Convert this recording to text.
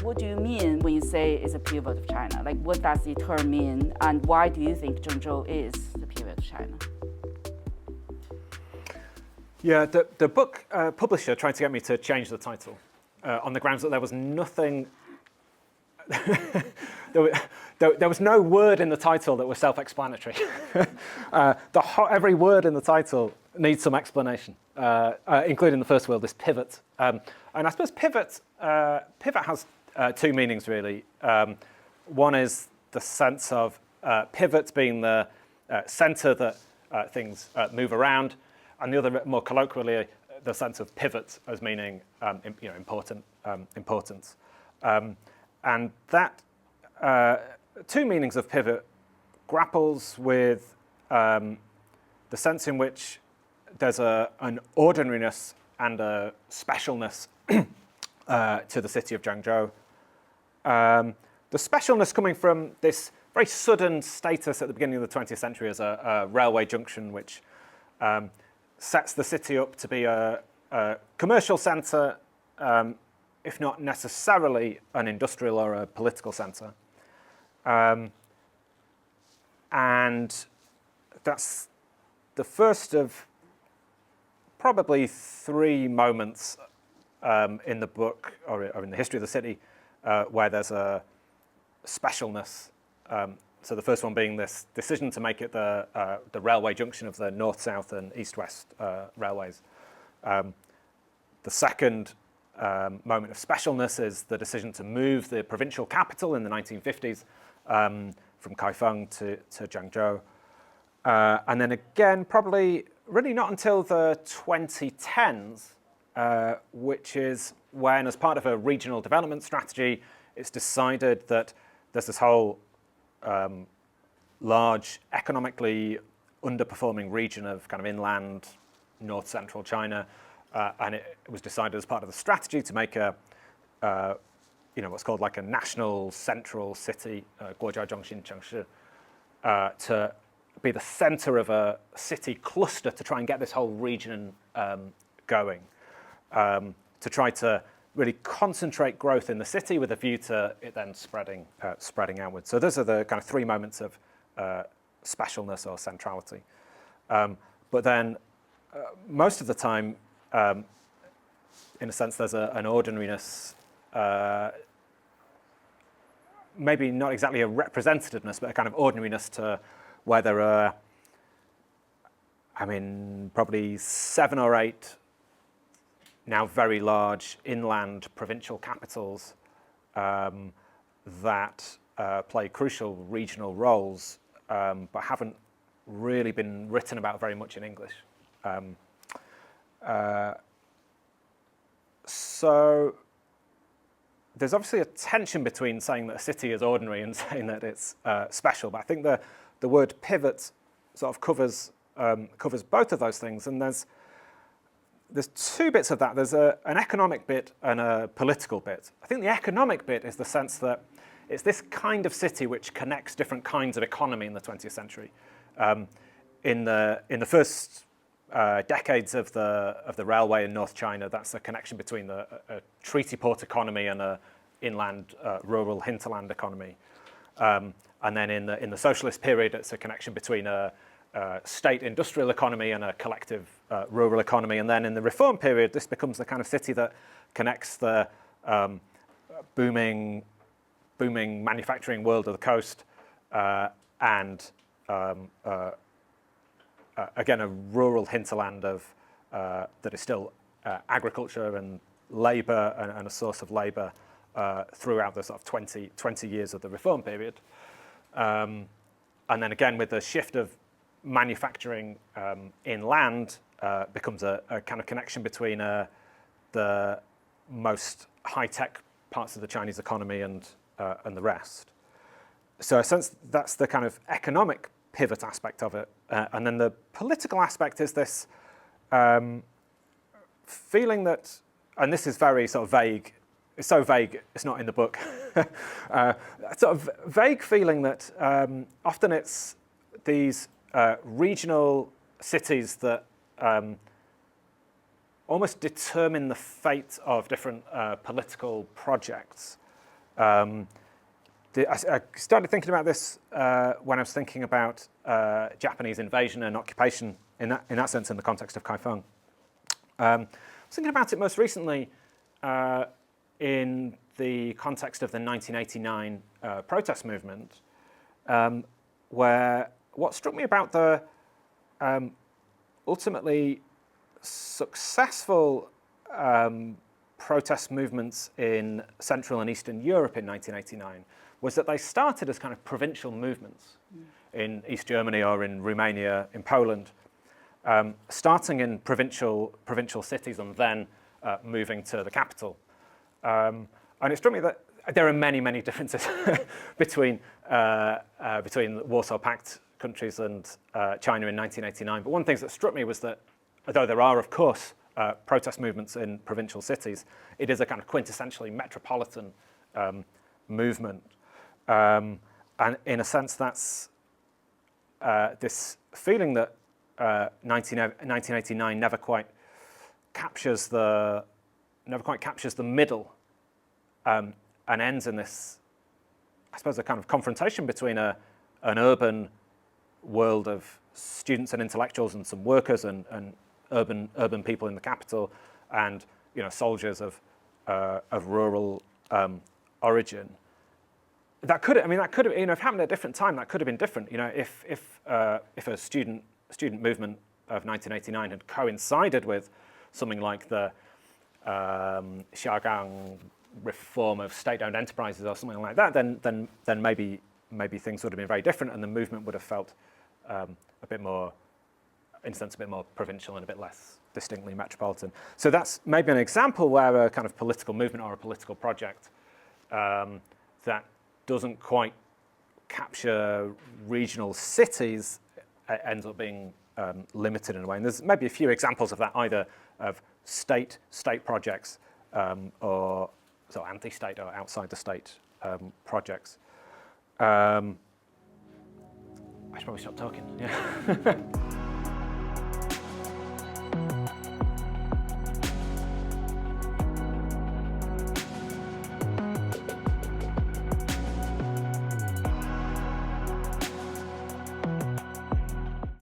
what do you mean when you say it's a pivot of China? Like, what does the term mean, and why do you think Zhengzhou is the pivot of China? Yeah, the book publisher tried to get me to change the title on the grounds that there was nothing, there was no word in the title that was self-explanatory. Every word in the title needs some explanation, including the first word, this pivot. And I suppose pivot has two meanings, really. One is the sense of pivot being the center that things move around, and the other, more colloquially, the sense of pivot as meaning importance. And that two meanings of pivot grapples with the sense in which there's an ordinariness and a specialness to the city of Zhengzhou. The specialness coming from this very sudden status at the beginning of the 20th century as a railway junction, which sets the city up to be a commercial centre, if not necessarily an industrial or a political centre. And that's the first of probably three moments in the book or in the history of the city where there's a specialness. So the first one being this decision to make it the railway junction of the north-south and east-west railways. The second moment of specialness is the decision to move the provincial capital in the 1950s from Kaifeng to Zhengzhou. And then again, probably really not until the 2010s, which is when, as part of a regional development strategy, it's decided that there's this whole large, economically underperforming region of kind of inland, north-central China, and it was decided as part of the strategy to make what's called like a national central city, 𝗘𝗃𝗃𝗃 to be the center of a city cluster to try and get this whole region going, to try to really concentrate growth in the city with a view to it then spreading outwards. So those are the kind of three moments of specialness or centrality. But then most of the time, in a sense, there's an ordinariness, maybe not exactly a representativeness, but a kind of ordinariness to where there are, probably 7 or 8 now very large inland provincial capitals that play crucial regional roles, but haven't really been written about very much in English. So there's obviously a tension between saying that a city is ordinary and saying that it's special, but I think the word pivot sort of covers both of those things, and there's two bits of that. There's an economic bit and a political bit. I think the economic bit is the sense that it's this kind of city which connects different kinds of economy in the 20th century. In the first decades of the railway in North China, that's a connection between a treaty port economy and a inland rural hinterland economy. And then in the socialist period, it's a connection between a state industrial economy and a collective rural economy. And then in the reform period, this becomes the kind of city that connects the booming manufacturing world of the coast and again, a rural hinterland of that is still agriculture and labour and a source of labour throughout the sort of 20 years of the reform period. And then again, with the shift of manufacturing inland, becomes a kind of connection between the most high-tech parts of the Chinese economy and the rest. So in a sense, that's the kind of economic pivot aspect of it. And then the political aspect is this feeling that, and this is very sort of vague, it's so vague it's not in the book, sort of vague feeling that often it's these regional cities that almost determine the fate of different political projects. I started thinking about this when I was thinking about Japanese invasion and occupation in that sense in the context of Kaifeng. I was thinking about it most recently in the context of the 1989 protest movement, where what struck me about the ultimately successful protest movements in Central and Eastern Europe in 1989 was that they started as kind of provincial movements in East Germany or in Romania, in Poland, starting in provincial cities and then moving to the capital. And it struck me that there are many, many differences between the Warsaw Pact countries and China in 1989. But one of the things that struck me was that, although there are, of course, protest movements in provincial cities, it is a kind of quintessentially metropolitan movement. And in a sense, that's this feeling that 1989 never quite captures the middle and ends in this, I suppose, a kind of confrontation between an urban world of students and intellectuals and some workers and urban people in the capital, and soldiers of rural origin. That could have, if it happened at a different time, that could have been different. If a student movement of 1989 had coincided with something like the 𝗘𝗃𝗃𝗃 reform of state-owned enterprises or something like that, then maybe things would have been very different, and the movement would have felt a bit more, in a sense, a bit more provincial and a bit less distinctly metropolitan. So that's maybe an example where a kind of political movement or a political project that doesn't quite capture regional cities ends up being limited in a way. And there's maybe a few examples of that, either of state projects or so anti-state or outside the state projects. I should probably stop talking. Yeah.